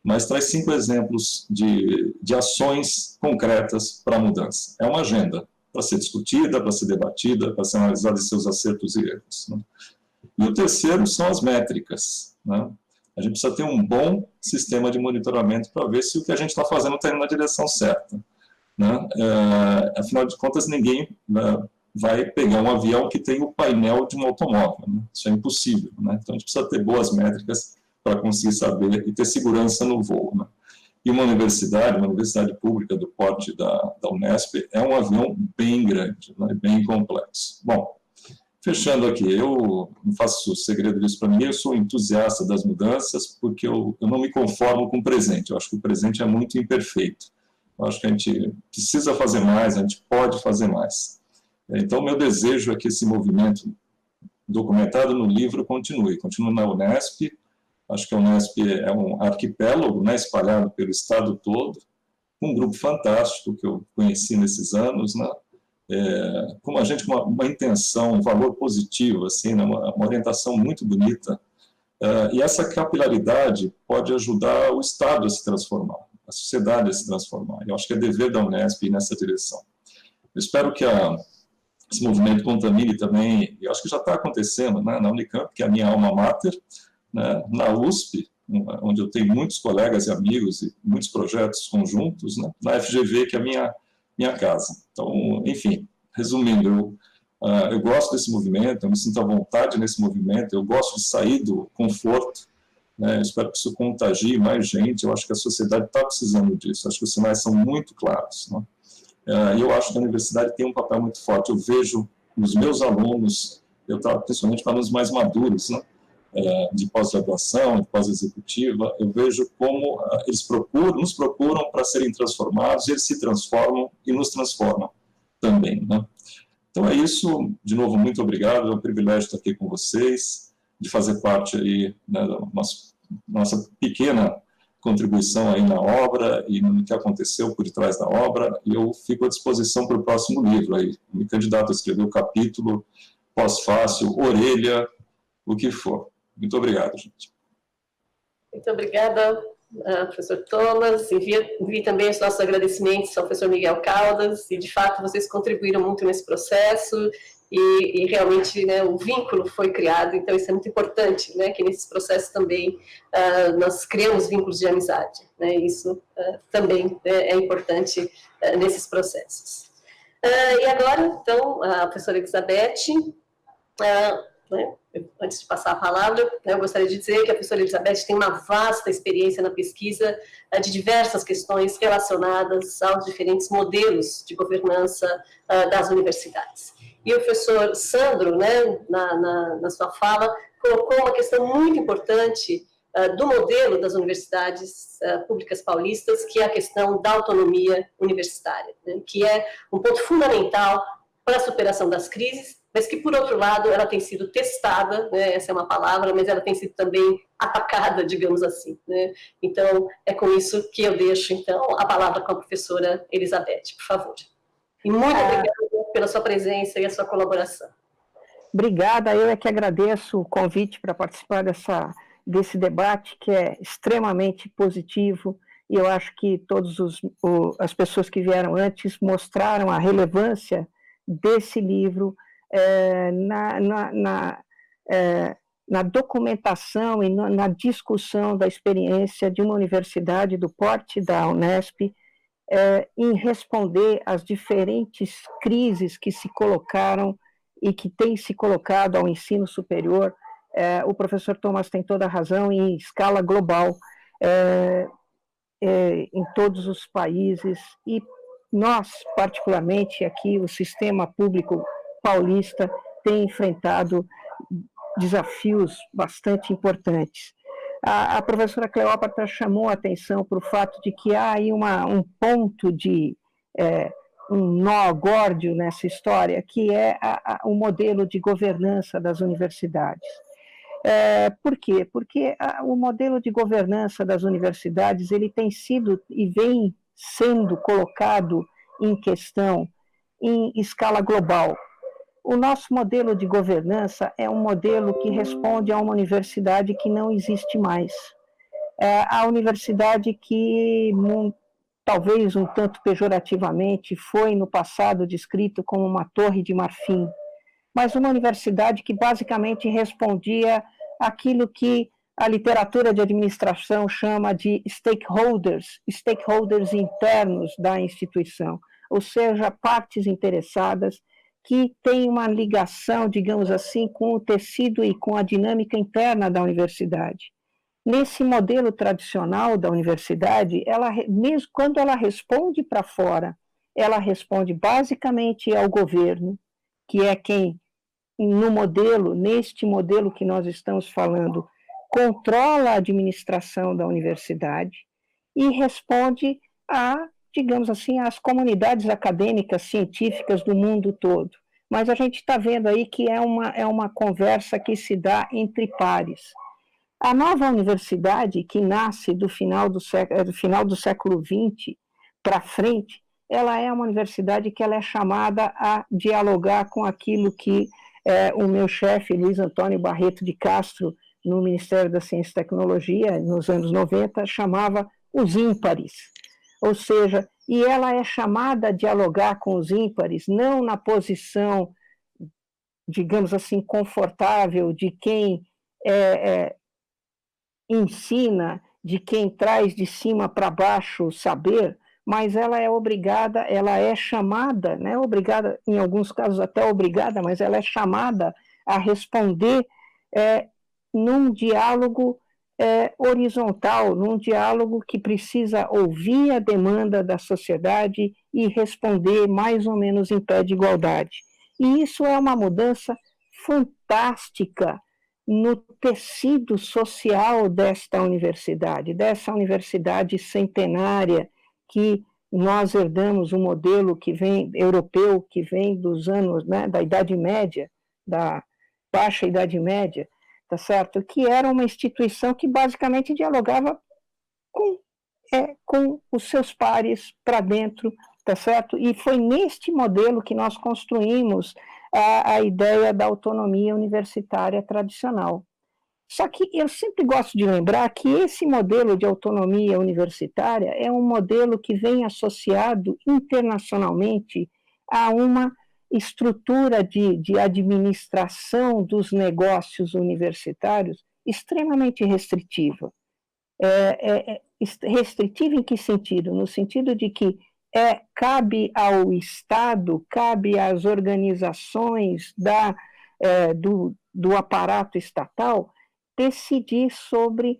Mas traz 5 exemplos de ações concretas para a mudança. É uma agenda para ser discutida, para ser debatida, para ser analisada em seus acertos e erros, né? E o terceiro são as métricas, né? A gente precisa ter um bom sistema de monitoramento para ver se o que a gente está fazendo está indo na direção certa, né? Afinal de contas, ninguém vai pegar um avião que tem o painel de um automóvel, né? Isso é impossível, né? Então, a gente precisa ter boas métricas para conseguir saber e ter segurança no voo, né? E uma universidade pública do porte da Unesp, é um avião bem grande, né? Bem complexo. Bom, fechando aqui, eu não faço segredo disso para ninguém, eu sou entusiasta das mudanças, porque eu não me conformo com o presente, eu acho que o presente é muito imperfeito. Eu acho que a gente precisa fazer mais, a gente pode fazer mais. Então, meu desejo é que esse movimento documentado no livro continue na Unesp. Acho que a Unesp é um arquipélago, né, espalhado pelo estado todo, um grupo fantástico que eu conheci nesses anos, né? Com uma intenção, um valor positivo, assim, né, uma orientação muito bonita, e essa capilaridade pode ajudar o Estado a se transformar, a sociedade a se transformar. Eu acho que é dever da Unesp ir nessa direção. Eu espero que esse movimento contamine também, eu acho que já está acontecendo, né, na Unicamp, que é a minha alma mater, né, na USP, onde eu tenho muitos colegas e amigos e muitos projetos conjuntos, né, na FGV, que é a minha casa. Então, enfim, resumindo, eu gosto desse movimento, eu me sinto à vontade nesse movimento, eu gosto de sair do conforto, né, eu espero que isso contagie mais gente, eu acho que a sociedade está precisando disso, acho que os sinais são muito claros, né? E eu acho que a universidade tem um papel muito forte, eu vejo nos meus alunos, principalmente para alunos mais maduros, né, de pós-graduação, de pós-executiva, eu vejo como eles nos procuram para serem transformados, e eles se transformam e nos transformam também, né? Então é isso, de novo, muito obrigado, é um privilégio estar aqui com vocês, de fazer parte aí, né, da nossa pequena contribuição aí na obra e no que aconteceu por detrás da obra, e eu fico à disposição para o próximo livro aí, me candidato a escrever o capítulo, pós-fácil, orelha, o que for. Muito obrigado, gente. Muito obrigada, professor Thomas. Envie também os nossos agradecimentos ao professor Miguel Caldas, e de fato vocês contribuíram muito nesse processo, e realmente, né, o vínculo foi criado, então isso é muito importante, né, que nesses processos também nós criamos vínculos de amizade, né, isso também é importante nesses processos. E agora, então, a professora Elizabeth, né, antes de passar a palavra, né, eu gostaria de dizer que a professora Elizabeth tem uma vasta experiência na pesquisa de diversas questões relacionadas aos diferentes modelos de governança das universidades. E o professor Sandro, né, na sua fala, colocou uma questão muito importante do modelo das universidades públicas paulistas, que é a questão da autonomia universitária, né, que é um ponto fundamental para a superação das crises, mas que, por outro lado, ela tem sido testada, né, essa é uma palavra, mas ela tem sido também atacada, digamos assim, né? Então, é com isso que eu deixo, então, a palavra com a professora Elizabeth, por favor. E muito obrigada pela sua presença e a sua colaboração. Obrigada, eu é que agradeço o convite para participar desse debate, que é extremamente positivo, e eu acho que todas as pessoas que vieram antes mostraram a relevância desse livro na documentação e na discussão da experiência de uma universidade do porte da Unesp, em responder às diferentes crises que se colocaram e que têm se colocado ao ensino superior. O professor Thomas tem toda a razão, em escala global, em todos os países, e nós, particularmente aqui, o sistema público paulista tem enfrentado desafios bastante importantes. A professora Cleópatra chamou a atenção para o fato de que há aí um ponto de um nó górdio nessa história, que é o modelo de governança das universidades. Por quê? Porque o modelo de governança das universidades ele tem sido e vem sendo colocado em questão em escala global. O nosso modelo de governança é um modelo que responde a uma universidade que não existe mais. A universidade que, talvez um tanto pejorativamente, foi no passado descrito como uma torre de marfim, mas uma universidade que basicamente respondia àquilo que a literatura de administração chama de stakeholders internos da instituição, ou seja, partes interessadas que têm uma ligação, digamos assim, com o tecido e com a dinâmica interna da universidade. Nesse modelo tradicional da universidade, mesmo quando ela responde para fora, ela responde basicamente ao governo, que é quem, neste modelo que nós estamos falando, controla a administração da universidade e responde digamos assim, às comunidades acadêmicas, científicas do mundo todo. Mas a gente está vendo aí que é uma conversa que se dá entre pares. A nova universidade, que nasce do final do século XX para frente, ela é uma universidade que ela é chamada a dialogar com aquilo que o meu chefe, Luiz Antônio Barreto de Castro, no Ministério da Ciência e Tecnologia, nos anos 90, chamava os ímpares. Ou seja, e ela é chamada a dialogar com os ímpares, não na posição, digamos assim, confortável de quem ensina, de quem traz de cima para baixo o saber, mas ela é chamada, né, obrigada, em alguns casos até obrigada, mas ela é chamada a responder num diálogo horizontal, num diálogo que precisa ouvir a demanda da sociedade e responder mais ou menos em pé de igualdade. E isso é uma mudança fantástica no tecido social dessa universidade centenária, que nós herdamos um modelo europeu que vem dos anos, né, da Idade Média, da baixa Idade Média, tá certo? Que era uma instituição que basicamente dialogava com os seus pares para dentro, tá certo? E foi neste modelo que nós construímos a ideia da autonomia universitária tradicional. Só que eu sempre gosto de lembrar que esse modelo de autonomia universitária é um modelo que vem associado internacionalmente a uma estrutura de administração dos negócios universitários extremamente restritiva. Restritiva em que sentido? No sentido de que cabe ao Estado, cabe às organizações do aparato estatal decidir sobre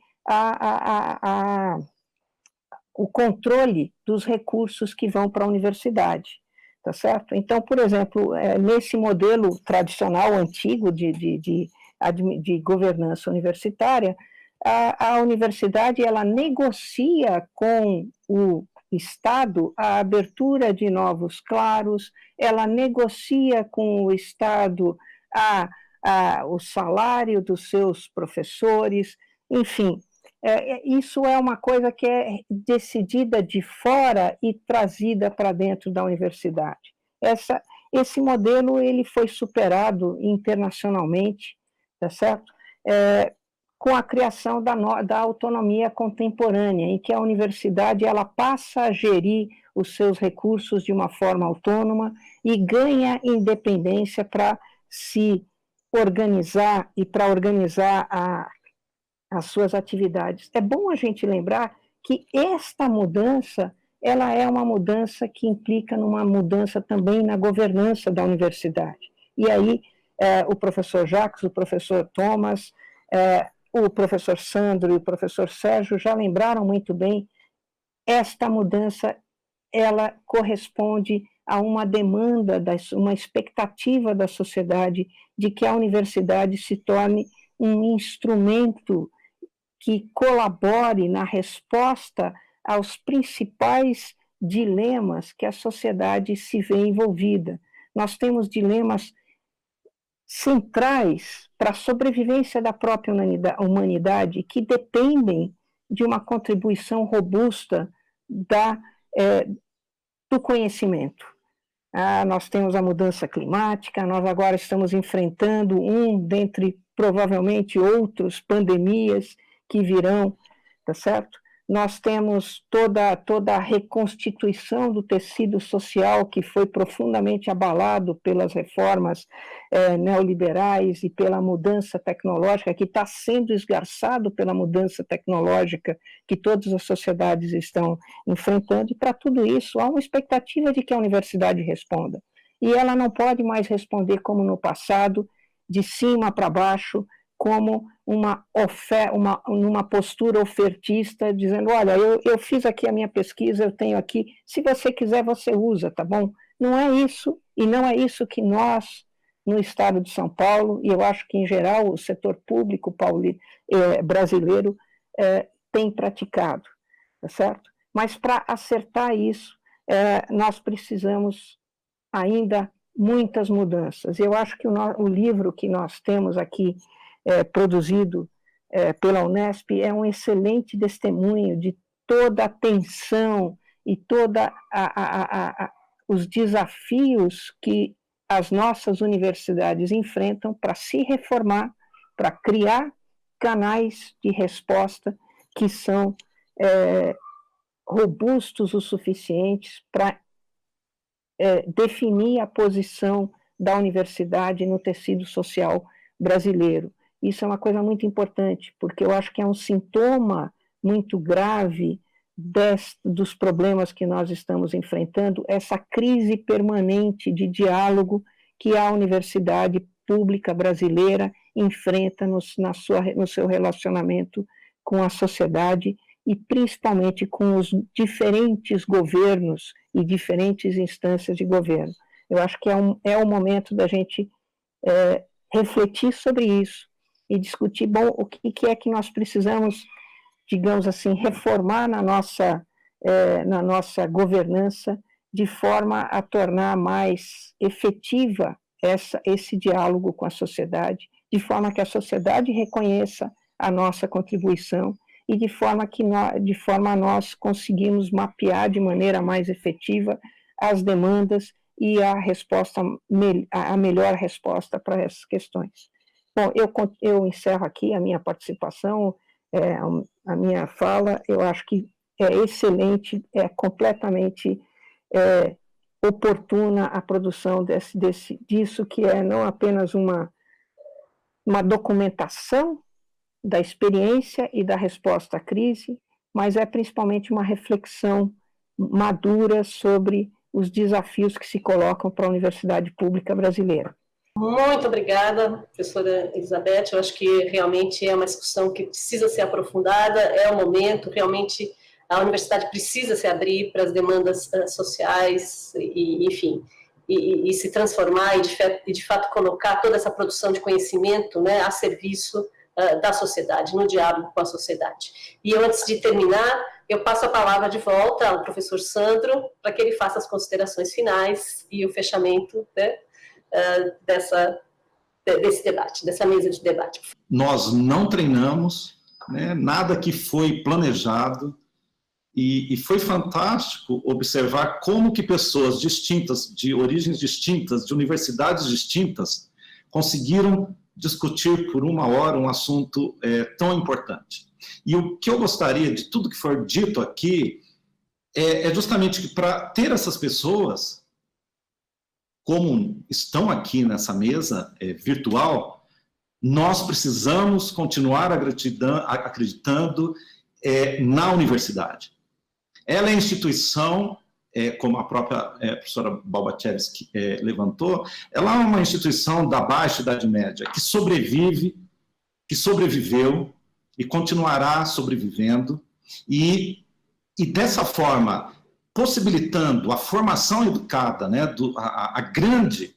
o controle dos recursos que vão para a universidade, tá certo? Então, por exemplo, nesse modelo tradicional, antigo de governança universitária, a universidade ela negocia com o Estado a abertura de novos claros, ela negocia com o Estado o salário dos seus professores, enfim, isso é uma coisa que é decidida de fora e trazida para dentro da universidade. Esse modelo ele foi superado internacionalmente, tá certo? Com a criação da autonomia contemporânea, em que a universidade ela passa a gerir os seus recursos de uma forma autônoma e ganha independência para se organizar e para organizar as suas atividades. É bom a gente lembrar que esta mudança ela é uma mudança que implica numa mudança também na governança da universidade. E aí o professor Jacques, o professor Thomas, o professor Sandro e o professor Sérgio já lembraram muito bem, esta mudança ela corresponde a uma demanda, uma expectativa da sociedade de que a universidade se torne um instrumento que colabore na resposta aos principais dilemas que a sociedade se vê envolvida. Nós temos dilemas centrais para a sobrevivência da própria humanidade que dependem de uma contribuição robusta do conhecimento. Nós temos a mudança climática, nós agora estamos enfrentando dentre provavelmente outros pandemias que virão, tá certo? Nós temos toda a reconstituição do tecido social que foi profundamente abalado pelas reformas neoliberais e pela mudança tecnológica, que está sendo esgarçado pela mudança tecnológica que todas as sociedades estão enfrentando, e para tudo isso há uma expectativa de que a universidade responda. E ela não pode mais responder como no passado, de cima para baixo, como numa postura ofertista, dizendo, olha, eu fiz aqui a minha pesquisa, eu tenho aqui, se você quiser você usa, tá bom? Não é isso, e não é isso que nós, no estado de São Paulo, e eu acho que em geral o setor público brasileiro tem praticado, tá certo? Mas para acertar isso, nós precisamos ainda muitas mudanças. Eu acho que o livro que nós temos aqui, produzido pela Unesp, é um excelente testemunho de toda a tensão e toda os desafios que as nossas universidades enfrentam para se reformar, para criar canais de resposta que são robustos o suficientes para definir a posição da universidade no tecido social brasileiro. Isso é uma coisa muito importante, porque eu acho que é um sintoma muito grave dos problemas que nós estamos enfrentando, essa crise permanente de diálogo que a universidade pública brasileira enfrenta no seu relacionamento com a sociedade e principalmente com os diferentes governos e diferentes instâncias de governo. Eu acho que é o momento da gente refletir sobre isso e discutir, bom, o que é que nós precisamos, digamos assim, reformar na nossa governança de forma a tornar mais efetiva esse diálogo com a sociedade, de forma que a sociedade reconheça a nossa contribuição e de forma a nós conseguimos mapear de maneira mais efetiva as demandas e a melhor resposta para essas questões. Bom, eu encerro aqui a minha participação, a minha fala. Eu acho que é excelente, é completamente oportuna a produção disso, que é não apenas uma documentação da experiência e da resposta à crise, mas é principalmente uma reflexão madura sobre os desafios que se colocam para a universidade pública brasileira. Muito obrigada, professora Elizabeth. Eu acho que realmente é uma discussão que precisa ser aprofundada, é o momento, realmente a universidade precisa se abrir para as demandas sociais, enfim, e se transformar e de fato colocar toda essa produção de conhecimento, né, a serviço da sociedade, no diálogo com a sociedade. E eu, antes de terminar, eu passo a palavra de volta ao professor Sandro, para que ele faça as considerações finais e o fechamento, né, desse debate, dessa mesa de debate. Nós não treinamos, né, nada que foi planejado, e foi fantástico observar como que pessoas distintas, de origens distintas, de universidades distintas, conseguiram discutir por 1 hora um assunto tão importante. E o que eu gostaria de tudo que for dito aqui é justamente que para ter essas pessoas, como estão aqui nessa mesa virtual, nós precisamos continuar acreditando na universidade. Ela é a instituição, como a própria professora Balbachevski levantou, ela é uma instituição da Baixa Idade Média, que sobrevive, que sobreviveu e continuará sobrevivendo, e dessa forma, possibilitando a formação educada, né, a grande,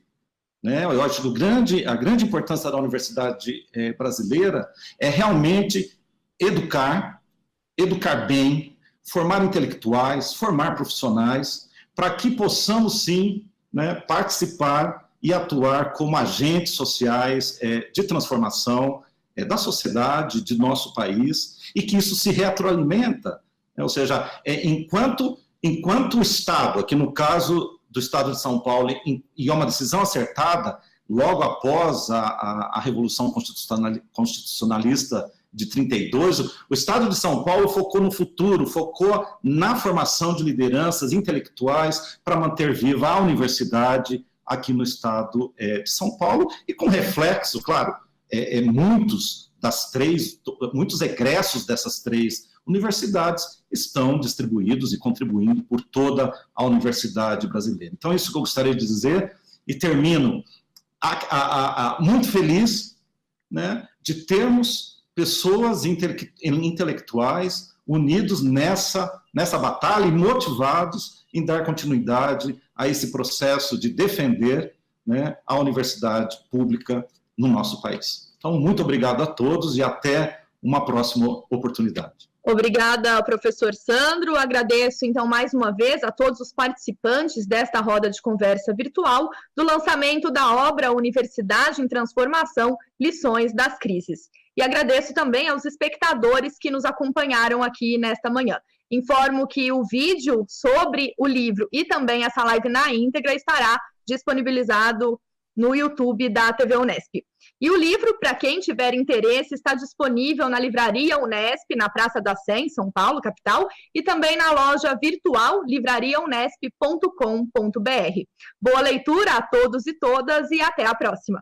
né, eu acho que a grande importância da universidade brasileira é realmente educar bem, formar intelectuais, formar profissionais, para que possamos, sim, né, participar e atuar como agentes sociais de transformação da sociedade, de nosso país, e que isso se retroalimenta, né, ou seja, enquanto o Estado, aqui no caso do Estado de São Paulo, e é uma decisão acertada, logo após a Revolução Constitucionalista de 32, o Estado de São Paulo focou no futuro, focou na formação de lideranças intelectuais para manter viva a universidade aqui no Estado de São Paulo, e com reflexo, claro, muitos egressos dessas 3 universidades estão distribuídos e contribuindo por toda a universidade brasileira. Então, isso que eu gostaria de dizer, e termino muito feliz, né, de termos pessoas intelectuais unidos nessa batalha e motivados em dar continuidade a esse processo de defender, né, a universidade pública no nosso país. Então, muito obrigado a todos e até uma próxima oportunidade. Obrigada, professor Sandro. Agradeço, então, mais uma vez a todos os participantes desta roda de conversa virtual do lançamento da obra Universidade em Transformação, Lições das Crises. E agradeço também aos espectadores que nos acompanharam aqui nesta manhã. Informo que o vídeo sobre o livro e também essa live na íntegra estará disponibilizado no YouTube da TV Unesp. E o livro, para quem tiver interesse, está disponível na Livraria Unesp, na Praça da Sé, em São Paulo, capital, e também na loja virtual livrariaunesp.com.br. Boa leitura a todos e todas e até a próxima!